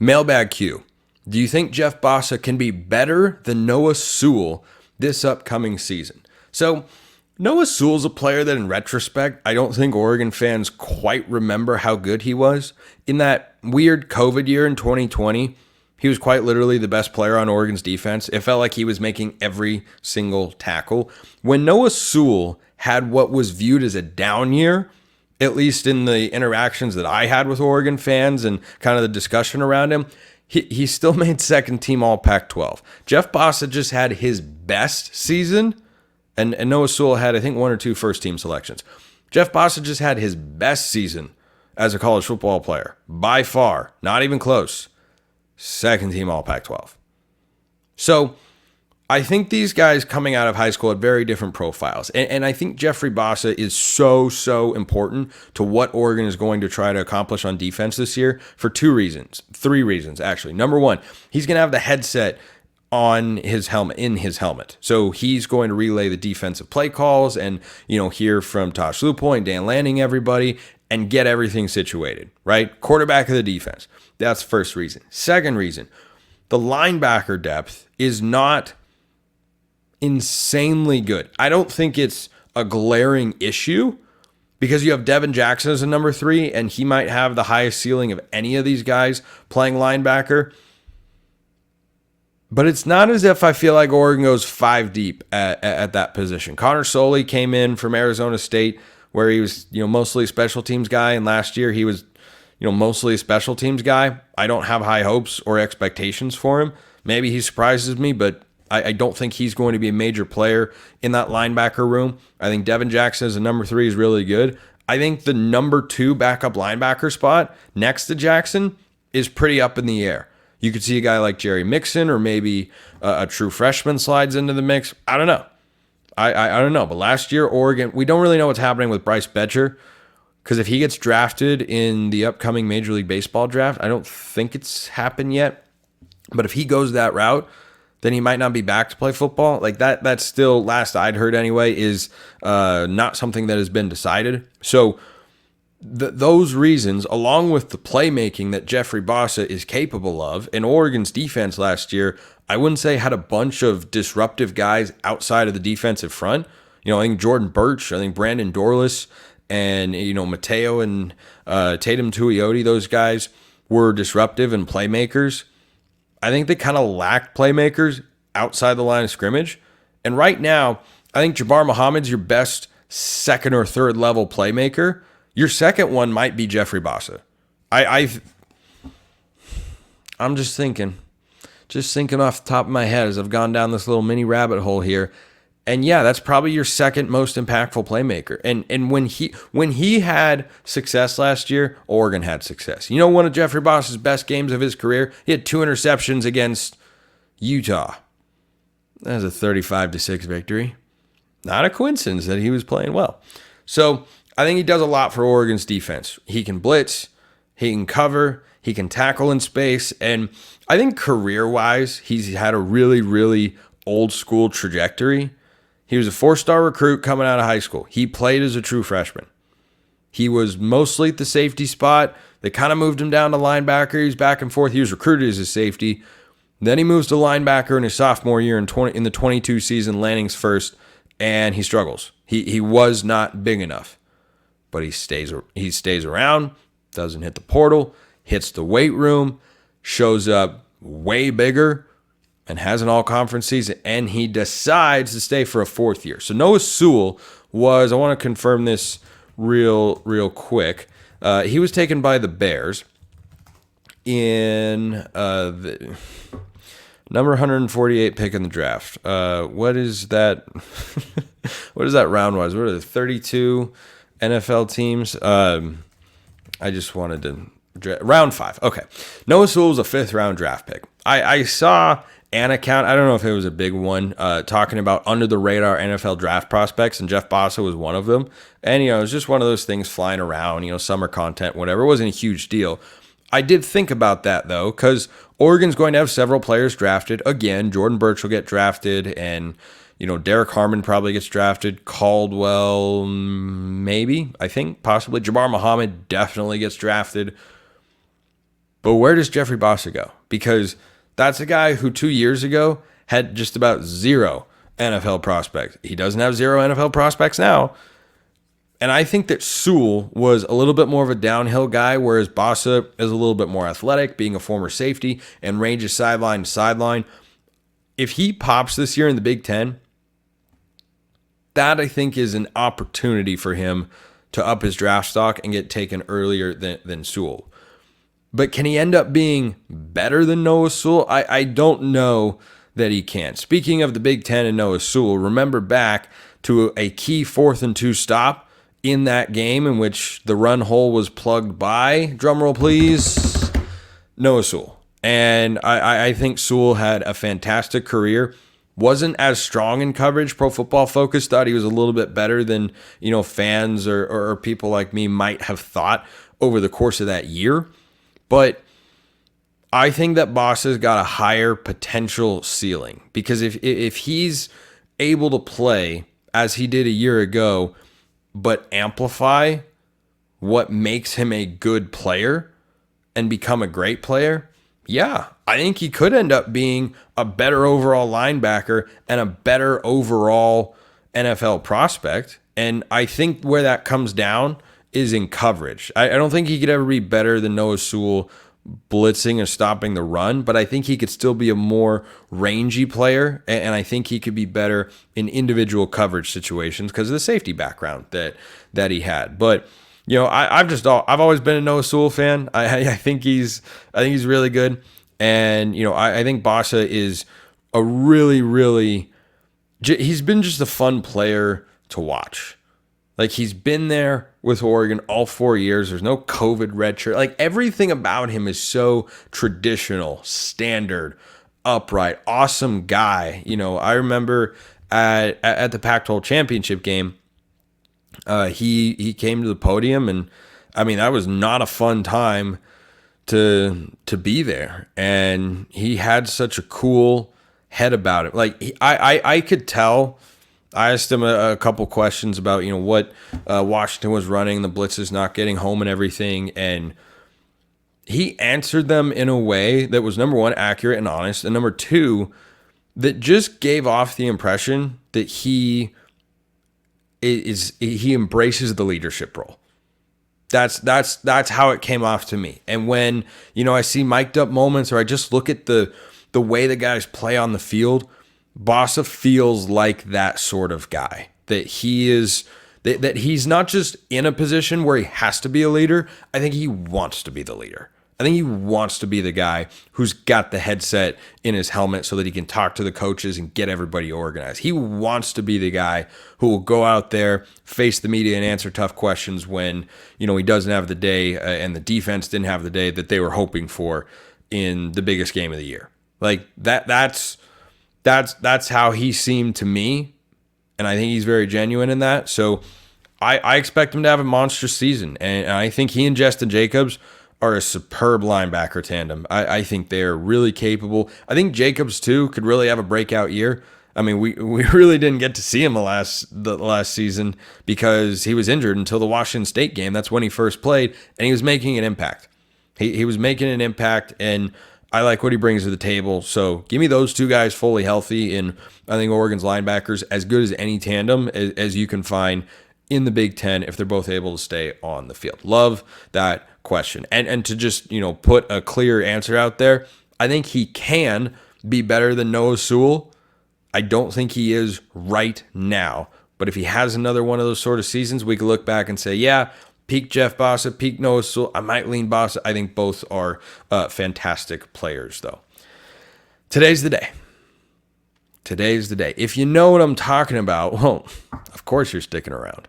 Mailbag Q. Do you think Jeff Bassa can be better than Noah Sewell this upcoming season? So Noah Sewell's a player that in retrospect, I don't think Oregon fans quite remember how good he was. In that weird COVID year in 2020, he was quite literally the best player on Oregon's defense. It felt like he was making every single tackle. When Noah Sewell had what was viewed as a down year, at least in the interactions that I had with Oregon fans and kind of the discussion around him, he still made second team all Pac-12. Jeff Bassa just had his best season, and Noah Sewell had, I think, 1 or 2 first team selections. Jeff Bassa just had his best season as a college football player, by far, not even close. Second team all Pac-12. So I think these guys coming out of high school had very different profiles. And I think Jeffrey Bassa is so important to what Oregon is going to try to accomplish on defense this year for 3 reasons, actually. Number 1, he's going to have the headset on his helmet, in his helmet. So he's going to relay the defensive play calls and, hear from Tosh Lupoint, Dan Lanning, everybody, and get everything situated, right? Quarterback of the defense. That's the first reason. Second reason, the linebacker depth is not insanely good. I don't think it's a glaring issue because you have Devin Jackson as a number 3, and he might have the highest ceiling of any of these guys playing linebacker. But it's not as if I feel like Oregon goes 5 deep at that position. Connor Soley came in from Arizona State where he was, mostly a special teams guy, and last year he was, mostly a special teams guy. I don't have high hopes or expectations for him. Maybe he surprises me, but I don't think he's going to be a major player in that linebacker room. I think Devin Jackson as a number 3 is really good. I think the number 2 backup linebacker spot next to Jackson is pretty up in the air. You could see a guy like Jerry Mixon or maybe a true freshman slides into the mix. I don't know. I don't know. But last year, Oregon, we don't really know what's happening with Bryce Betcher because if he gets drafted in the upcoming Major League Baseball draft, I don't think it's happened yet. But if he goes that route, then he might not be back to play football. Like that's still, last I'd heard anyway, is not something that has been decided. So those reasons, along with the playmaking that Jeffrey Bassa is capable of, and Oregon's defense last year, I wouldn't say had a bunch of disruptive guys outside of the defensive front. I think Jordan Birch, I think Brandon Dorlus, and Mateo and Tatum Tuioti, those guys were disruptive and playmakers. I think they kind of lacked playmakers outside the line of scrimmage. And right now, I think Jabbar Muhammad's your best second or third level playmaker. Your second one might be Jeffrey Bassa. I'm just thinking off the top of my head as I've gone down this little mini rabbit hole here. And yeah, that's probably your second most impactful playmaker. And when he had success last year, Oregon had success. One of Jeffrey Bassa's best games of his career, he had 2 interceptions against Utah. That was a 35-6 victory. Not a coincidence that he was playing well. So I think he does a lot for Oregon's defense. He can blitz, he can cover, he can tackle in space, and I think career-wise, he's had a really, really old-school trajectory. He was a 4-star recruit coming out of high school. He played as a true freshman. He was mostly at the safety spot. They kind of moved him down to linebacker. He was back and forth. He was recruited as a safety. Then he moves to linebacker in his sophomore year in the 22 season, Lanning's first, and he struggles. He was not big enough. But he stays around, doesn't hit the portal, hits the weight room, shows up way bigger, and has an all-conference season, and he decides to stay for a 4th year. So Noah Sewell was, I want to confirm this real quick, he was taken by the Bears in the number 148 pick in the draft. What is that? What is that round was? What are the 32 NFL teams? I just wanted to round 5. Okay. Noah Sewell was a 5th round draft pick. I saw an account, I don't know if it was a big one, talking about under the radar NFL draft prospects, and Jeff Bassa was one of them. And, it was just one of those things flying around, summer content, whatever. It wasn't a huge deal. I did think about that, though, because Oregon's going to have several players drafted. Again, Jordan Birch will get drafted, and, Derek Harmon probably gets drafted. Caldwell, maybe, I think, possibly. Jabbar Muhammad definitely gets drafted. But where does Jeffrey Bassa go? Because that's a guy who 2 years ago had just about zero NFL prospects. He doesn't have zero NFL prospects now. And I think that Sewell was a little bit more of a downhill guy, whereas Bosa is a little bit more athletic, being a former safety and ranges sideline to sideline. If he pops this year in the Big Ten, that I think is an opportunity for him to up his draft stock and get taken earlier than Sewell. But can he end up being better than Noah Sewell? I don't know that he can. Speaking of the Big Ten and Noah Sewell, remember back to a key 4th and 2 stop in that game in which the run hole was plugged by, drumroll please, Noah Sewell. And I think Sewell had a fantastic career. Wasn't as strong in coverage. Pro Football Focus thought he was a little bit better than, fans or people like me might have thought over the course of that year. But I think that Bossa's got a higher potential ceiling, because if he's able to play as he did a year ago, but amplify what makes him a good player and become a great player, yeah, I think he could end up being a better overall linebacker and a better overall NFL prospect. And I think where that comes down is in coverage. I don't think he could ever be better than Noah Sewell blitzing or stopping the run, but I think he could still be a more rangy player, and I think he could be better in individual coverage situations because of the safety background that he had. But I've always been a Noah Sewell fan. I think he's really good, and I think Bosa is a really he's been just a fun player to watch. Like, he's been there with Oregon all 4 years. There's no COVID redshirt. Like, everything about him is so traditional, standard, upright, awesome guy. I remember at the Pac-12 championship game, he came to the podium, and I mean, that was not a fun time to be there. And he had such a cool head about it. Like, I could tell. I asked him a couple questions about, what Washington was running, the blitzes not getting home and everything. And he answered them in a way that was, number one, accurate and honest. And number two, that just gave off the impression that he embraces the leadership role. That's how it came off to me. And when, I see mic'd up moments, or I just look at the way the guys play on the field, Bosa feels like that sort of guy, that he's not just in a position where he has to be a leader. I think he wants to be the leader. I think he wants to be the guy who's got the headset in his helmet so that he can talk to the coaches and get everybody organized. He wants to be the guy who will go out there, face the media, and answer tough questions when, he doesn't have the day and the defense didn't have the day that they were hoping for in the biggest game of the year. Like, that's how he seemed to me, and I think he's very genuine in that. So I expect him to have a monstrous season, and I think he and Justin Jacobs are a superb linebacker tandem. I think they're really capable. I think Jacobs, too, could really have a breakout year. I mean, we really didn't get to see him the last season because he was injured until the Washington State game. That's when he first played, and he was making an impact. He was making an impact, and I like what he brings to the table. So give me those two guys fully healthy, and I think Oregon's linebackers as good as any tandem as you can find in the Big Ten if they're both able to stay on the field. Love that question. And to just, put a clear answer out there, I think he can be better than Noah Sewell. I don't think he is right now. But if he has another one of those sort of seasons, we can look back and say, yeah, peak Jeff Bassa, peak Noah Sewell. I might lean Bassa. I think both are fantastic players, though. Today's the day. Today's the day. If you know what I'm talking about, well, of course you're sticking around.